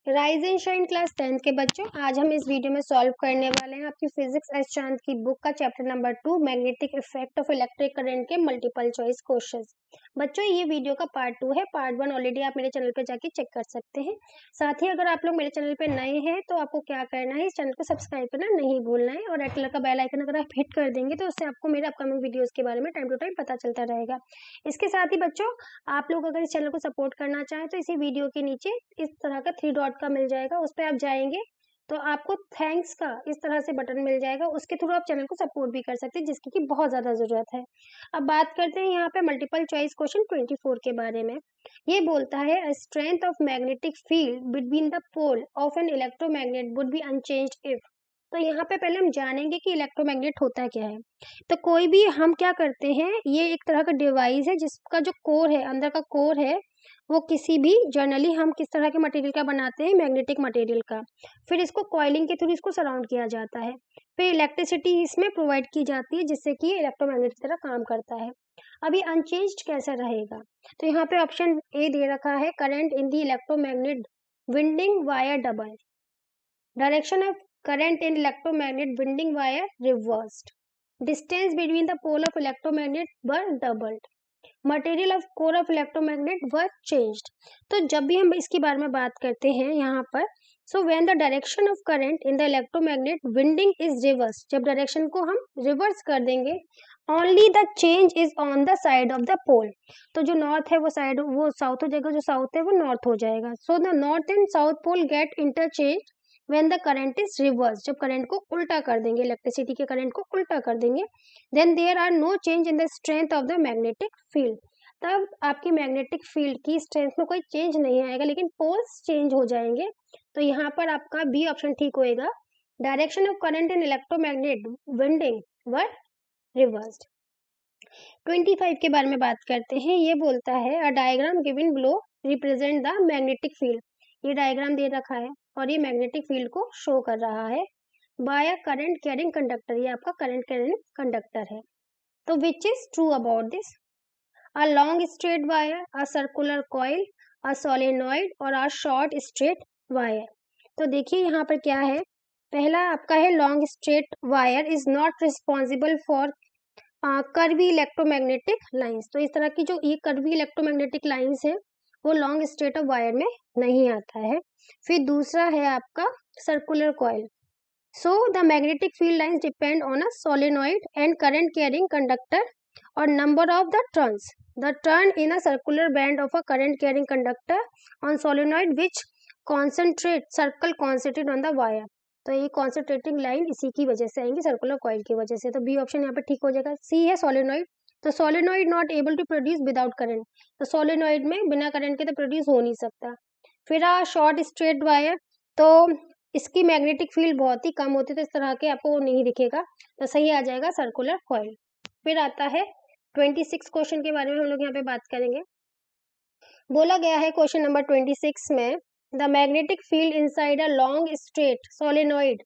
Rise and shine class 10th के बच्चों, आज हम इस वीडियो में सॉल्व करने वाले हैं आपकी फिजिक्स एस चांद की बुक का chapter number 2 magnetic effect of electric current के मल्टीपल चॉइस क्वेश्चंस। बच्चों, ये वीडियो का पार्ट 2 है। पार्ट 1 ऑलरेडी आप मेरे चैनल पे जाके चेक कर सकते हैं। साथ ही अगर आप लोग मेरे चैनल पे नए हैं तो आपको क्या करना है, इस चैनल को सब्सक्राइब करना नहीं भूलना है और रेड कलर का बेल आइकन अगर आप हिट कर देंगे तो उससे आपको मेरे अपकमिंग वीडियोज के बारे में टाइम टू टाइम पता चलता रहेगा। इसके साथ ही बच्चों, आप लोग अगर इस चैनल को सपोर्ट करना चाहें तो इसी वीडियो के नीचे इस तरह का 3 डॉट का मिल जाएगा, उस पर आप जाएंगे तो आपको थैंक्स का इस तरह से बटन मिल जाएगा। उसके थ्रू आप चैनल को सपोर्ट भी कर सकते हैं, जिसकी कि बहुत ज्यादा जरूरत है। अब बात करते हैं यहाँ पे मल्टीपल चॉइस क्वेश्चन 24 के बारे में। ये बोलता है strength of magnetic field between the pole of an electromagnet would be unchanged if. तो यहाँ पे पहले हम जानेंगे कि इलेक्ट्रोमैग्नेट होता क्या है। तो कोई भी हम क्या करते हैं, ये एक तरह का डिवाइस है जिसका जो कोर है, अंदर का कोर है, वो किसी भी जनरली हम किस तरह के मटेरियल का बनाते हैं, मैग्नेटिक मटेरियल का। फिर इसको कॉइलिंग के थ्रू इसको सराउंड किया जाता है, फिर इलेक्ट्रिसिटी इसमें प्रोवाइड की जाती है जिससे कि इलेक्ट्रोमैग्नेट की तरह काम करता है। अभी अनचेंज्ड कैसा रहेगा, तो यहाँ पे ऑप्शन ए दे रखा है, current in the electromagnet winding wire double, direction of current in electromagnet winding wire reversed, distance between the pole of electromagnet were doubled, material of core of electromagnet were changed। तो जब भी हम इसके बारे में बात करते हैं यहाँ पर, so when the direction of current in the electromagnet winding is reversed, जब डायरेक्शन को हम रिवर्स कर देंगे, only the change is on the side of the pole, तो जो नॉर्थ है वो साइड वो साउथ हो जाएगा, जो साउथ है वो नॉर्थ हो जाएगा। so the north and south pole get interchanged when the current is reversed, जब करंट को उल्टा कर देंगे, इलेक्ट्रिसिटी के करंट को उल्टा कर देंगे, then there are no change in the strength of the magnetic field, तब आपकी मैग्नेटिक फील्ड की स्ट्रेंथ में कोई चेंज नहीं आएगा, लेकिन पोल्स चेंज हो जाएंगे। तो यहाँ पर आपका बी ऑप्शन ठीक होएगा, direction of current in electromagnet winding were reversed. 25 के बारे में बात करते हैं। ये बोलता है a diagram given below represent the magnetic field, ये डायग्राम दे रखा है और ये मैग्नेटिक फील्ड को शो कर रहा है by a current carrying conductor, ये आपका करंट कैरिंग कंडक्टर है। तो which is true about this, a long straight wire, a circular coil, a solenoid और अ शॉर्ट स्ट्रेट वायर। तो देखिए यहाँ पर क्या है, पहला आपका है long straight wire is not responsible for curvy electromagnetic lines, तो इस तरह की जो ये कर्वी इलेक्ट्रोमैग्नेटिक लाइंस है वो लॉन्ग स्ट्रेट ऑफ वायर में नहीं आता है। फिर दूसरा है आपका circular coil, so the magnetic field lines depend on a solenoid and current carrying conductor और number of the turns, the turn in a circular band of a current carrying conductor on solenoid which concentrate circle concentrate on the wire. तो ये concentrating line इसी की वजह से आएंगी, circular coil की वजह से। तो बी ऑप्शन यहाँ पे ठीक हो जाएगा। सी है सोलेनॉइड, तो solenoid not able to produce without current, तो सोलेनॉइड में बिना करंट के तो प्रोड्यूस हो नहीं सकता। फिर शॉर्ट स्ट्रेट वायर, तो इसकी मैग्नेटिक फील्ड बहुत ही कम होती है, तो इस तरह के आपको वो नहीं दिखेगा, तो सही आ जाएगा सर्कुलर कॉइल। फिर आता है 26 क्वेश्चन के बारे में हम लोग यहाँ पे बात करेंगे। बोला गया है क्वेश्चन नंबर 26 में, the magnetic field inside a long straight solenoid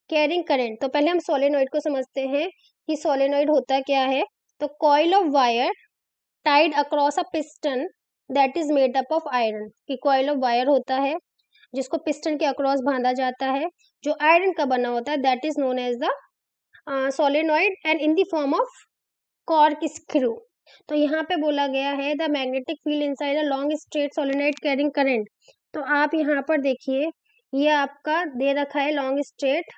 carrying current. तो पहले हम सोलेनॉइड को समझते हैं कि सोलेनॉइड होता क्या है। तो coil of wire tied across a piston that is made up of iron, कि कॉइल ऑफ वायर होता है जिसको पिस्टन के अक्रॉस बांधा जाता है, जो आयरन का बना होता है, that is known as the solenoid and in the form of cork screw. तो यहाँ पे बोला गया है the magnetic field inside a long straight solenoid carrying current. तो आप यहाँ पर देखिए, ये आपका दे रखा है लॉन्ग स्ट्रेट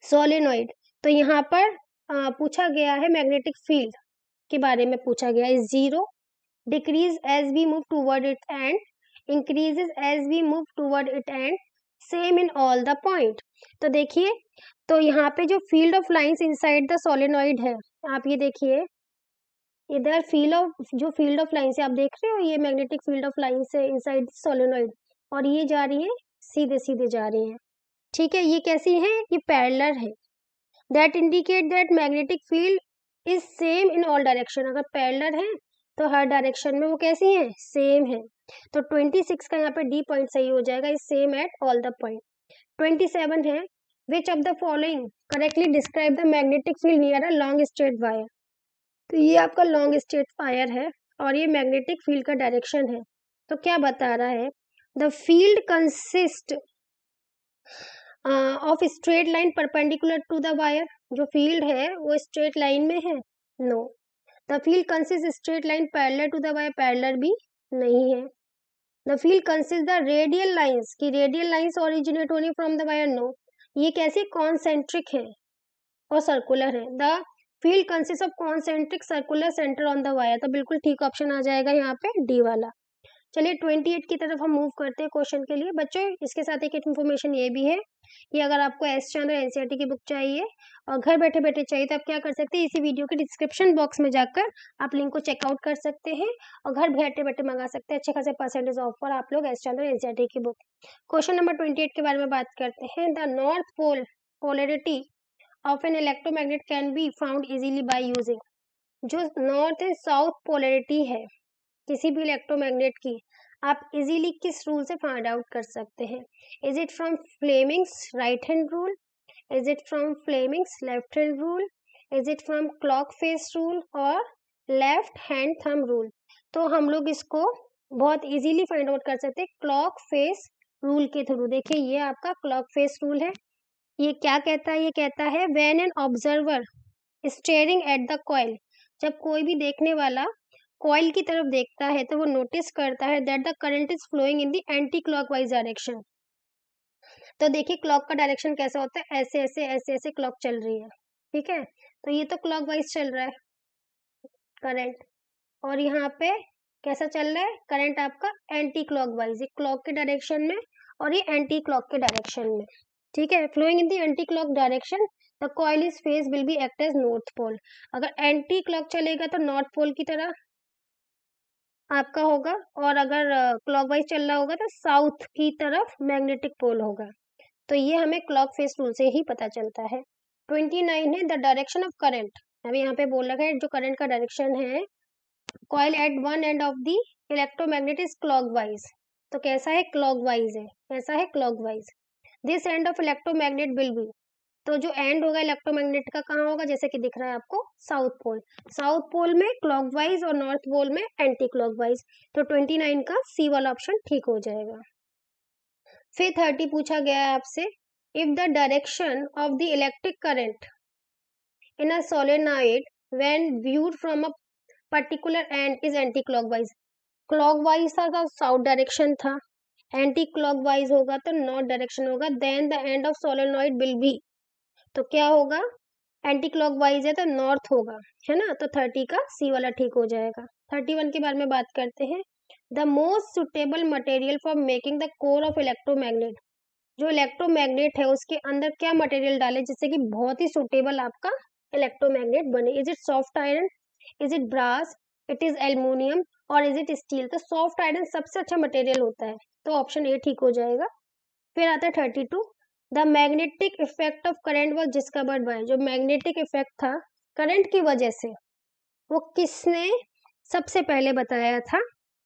सोलेनॉइड। तो यहाँ पर पूछा गया है मैग्नेटिक फील्ड के बारे में पूछा गया है, zero, decrease as we move toward it and increases as we move toward it and same in all the point. तो देखिए, तो यहाँ पे जो field of lines inside the solenoid है, आप ये देखिए इधर फील्ड ऑफ लाइंस है, आप देख रहे हो, ये मैग्नेटिक फील्ड ऑफ लाइंस है इनसाइड सोलेनॉइड, और ये जा रही है सीधे सीधे जा रही है, ठीक है। ये कैसी है, ये पैरेलल है, that indicate that magnetic field is same in all direction. अगर पैरेलल है तो हर डायरेक्शन में वो कैसी है, सेम है। तो 26 का यहाँ पे डी पॉइंट सही हो जाएगा, is same at all the point. 27 है, which of the following correctly describe the magnetic field near a long straight wire. तो ये आपका लॉन्ग स्ट्रेट वायर है और ये मैग्नेटिक फील्ड का डायरेक्शन है। तो क्या बता रहा है, the field consist of straight line perpendicular to the wire, जो फील्ड है वो स्ट्रेट लाइन में है, no. The field consist straight line parallel to the wire, parallel भी नहीं है। The field consist the radial lines, की रेडियल लाइंस ओरिजिनेट होनी फ्रॉम द वायर, नो। ये कैसे कॉन्सेंट्रिक है और सर्कुलर है। The field consist of concentric circular centre on the wire, तो बिल्कुल ठीक ऑप्शन आ जाएगा यहाँ पे डी वाला। चलिए 28 की तरफ हम मूव करते हैं क्वेश्चन के लिए। बच्चों इसके साथ एक इन्फॉर्मेशन ये भी है कि अगर आपको एस चंद और एनसीईआरटी की बुक चाहिए और घर बैठे बैठे चाहिए तो आप क्या कर सकते हैं, इसी वीडियो के डिस्क्रिप्शन बॉक्स में जाकर आप लिंक को चेकआउट कर सकते हैं और घर बैठे बैठे मंगा सकते हैं अच्छे खासे परसेंटेज ऑफ पर आप लोग एस चंद और एनसीईआरटी की बुक। क्वेश्चन नंबर 28 के बारे में बात करते हैं। The north pole polarity of an electromagnet can be found easily by using, जो नॉर्थ एंड साउथ पोलैरिटी है किसी भी इलेक्ट्रोमैग्नेट की आप इजीली किस रूल से फाइंड आउट कर सकते हैं। Is it from Fleming's right hand rule, is it from Fleming's left hand rule, is it from clock face rule और लेफ्ट हैंड थंब रूल। तो हम लोग इसको बहुत इजीली फाइंड आउट कर सकते हैं क्लॉक फेस रूल के थ्रू। देखिए ये आपका क्लॉक फेस रूल है। ये क्या कहता है, ये कहता है when an observer staring at the coil, जब कोई भी देखने वाला कॉइल की तरफ देखता है तो वो नोटिस करता है that the current is flowing in the anti clockwise direction. तो देखिए क्लॉक का डायरेक्शन कैसा होता है, ऐसे ऐसे ऐसे ऐसे क्लॉक चल रही है, ठीक है। तो ये तो क्लॉकवाइज चल रहा है करंट, और यहाँ पे कैसा चल रहा है करंट आपका एंटी क्लॉकवाइज, ये क्लॉक के डायरेक्शन में और ये एंटी क्लॉक के डायरेक्शन में, ठीक है। Flowing in the anti clock direction the coil is face will be act as north pole. अगर एंटी क्लॉक चलेगा तो नॉर्थ पोल की तरह आपका होगा, और अगर क्लॉकवाइज चल रहा होगा तो साउथ की तरफ मैग्नेटिक पोल होगा। तो ये हमें क्लॉक फेस रूल से ही पता चलता है। 29 है द डायरेक्शन ऑफ करंट। अभी यहाँ पे बोल रखा है जो करंट का डायरेक्शन है coil at one end of the electromagnet is clockwise. तो कैसा है क्लॉकवाइज है, कैसा है clockwise. This end of electromagnet will be, तो जो एंड होगा इलेक्ट्रोमैग्नेट का कहाँ होगा, जैसे कि दिख रहा है आपको साउथ पोल, साउथ पोल में क्लॉकवाइज और नॉर्थ पोल में एंटी क्लॉकवाइज। तो 29 का सी वाला ऑप्शन ठीक हो जाएगा। फिर 30 पूछा गया है आपसे, if the direction of the electric current in a solenoid when viewed from a particular end is anti clockwise. Clockwise था तो साउथ डायरेक्शन था, एंटी क्लॉकवाइज होगा तो नॉर्थ डायरेक्शन होगा, then the end of solenoid will be, तो क्या होगा anti clockwise है तो नॉर्थ होगा, है ना। तो 30 का सी वाला ठीक हो जाएगा। 31 के बारे में बात करते हैं। The most suitable material for making the core of electromagnet, जो इलेक्ट्रोमैग्नेट है उसके अंदर क्या मटेरियल डाले जिससे कि बहुत ही सुटेबल आपका इलेक्ट्रोमैग्नेट बने। Is it soft iron, is it brass, it is aluminium और इज इट स्टील। तो सॉफ्ट आयरन सबसे अच्छा मटेरियल होता है, तो ऑप्शन ए ठीक हो जाएगा। फिर आता है 32, the magnetic effect of current was discovered by, जो मैग्नेटिक इफेक्ट था करंट की वजह से वो किसने सबसे पहले बताया था।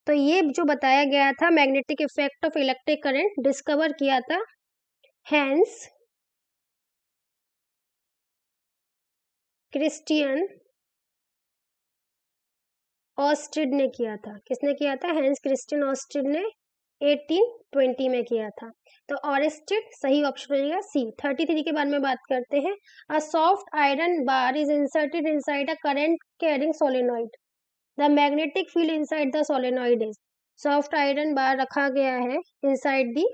तो ये जो बताया गया था magnetic effect of electric current discover किया था हैंस क्रिस्टियन ऑस्ट्रिड ने किया था। किसने किया था, हैंस क्रिस्टियन ऑस्ट्रिड ने 1820 में किया था। तो ऑरेस्टेड सही ऑप्शन हो जाएगा सी। 33 के बारे में बात करते हैं। अ soft iron bar is inserted inside a current carrying solenoid, the magnetic field inside the solenoid is. Soft iron बार रखा गया है inside the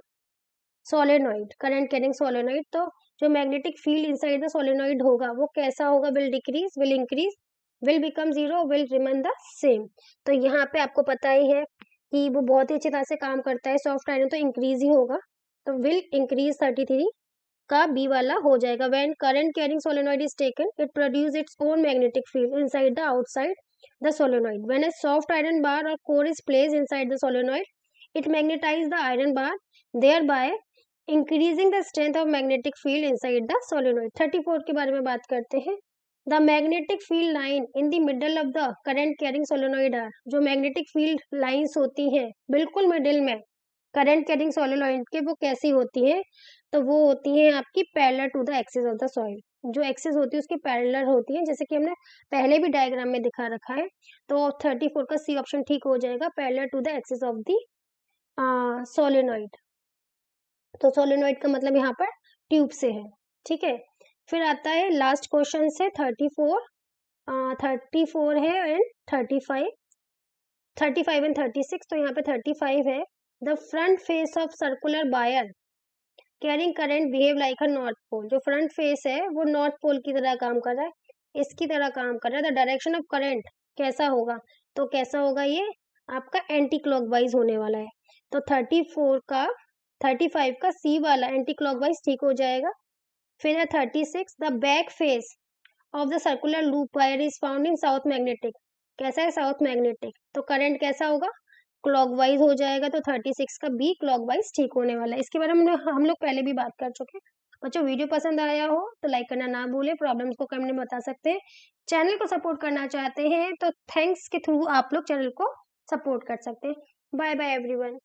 solenoid, current carrying solenoid, तो जो magnetic field inside the solenoid होगा वो कैसा होगा, will decrease, will increase, will become zero, will remain the same. तो यहाँ पे आपको पता ही है कि वो बहुत ही अच्छी तरह से काम करता है सॉफ्ट आयरन, तो इंक्रीज ही होगा, तो विल इंक्रीज 33 का बी वाला हो जाएगा। When current carrying solenoid is taken it produce its own magnetic field inside the outside the solenoid. When a soft iron bar और core is placed inside the solenoid it magnetize the iron bar thereby increasing the strength of magnetic field inside the solenoid। 34 के बारे में बात करते हैं। The magnetic field line in the middle of the current carrying solenoid are, जो magnetic field lines होती हैं बिल्कुल मिडिल में करंट कैरिंग सोलेनॉइड के, वो कैसी होती है, तो वो होती है आपकी parallel to the axis of the soil. जो एक्सिस होती है उसकी पैरेलल होती है, जैसे कि हमने पहले भी डायग्राम में दिखा रखा है। तो 34 का सी ऑप्शन ठीक हो जाएगा, parallel to the axis of the solenoid. तो सोलेनॉइड का मतलब यहाँ पर ट्यूब से है, ठीक है। फिर आता है लास्ट क्वेश्चन से 34, 34 है एंड 35, 35 एंड 36। तो यहाँ पे 35 है, the front face of circular wire carrying current behave like a north pole. जो फ्रंट फेस है वो नॉर्थ पोल की तरह काम कर रहा है, इसकी तरह काम कर रहा है। द डायरेक्शन ऑफ करंट कैसा होगा, तो कैसा होगा, ये आपका एंटी क्लॉकवाइज होने वाला है। तो 35 का सी वाला एंटी क्लॉकवाइज ठीक हो जाएगा। फिर है 36, the back face of the circular loop wire is found in south magnetic. कैसा है, साउथ मैग्नेटिक। तो करंट कैसा होगा, क्लॉकवाइज हो जाएगा। तो 36 का बी क्लॉकवाइज ठीक होने वाला है। इसके बारे में हम लोग पहले भी बात कर चुके हैं। बच्चों वीडियो पसंद आया हो तो लाइक करना ना भूले, प्रॉब्लम्स को कमेंट में बता सकते हैं। चैनल को सपोर्ट करना चाहते हैं तो थैंक्स के थ्रू आप लोग चैनल को सपोर्ट कर सकते हैं। Bye bye everyone.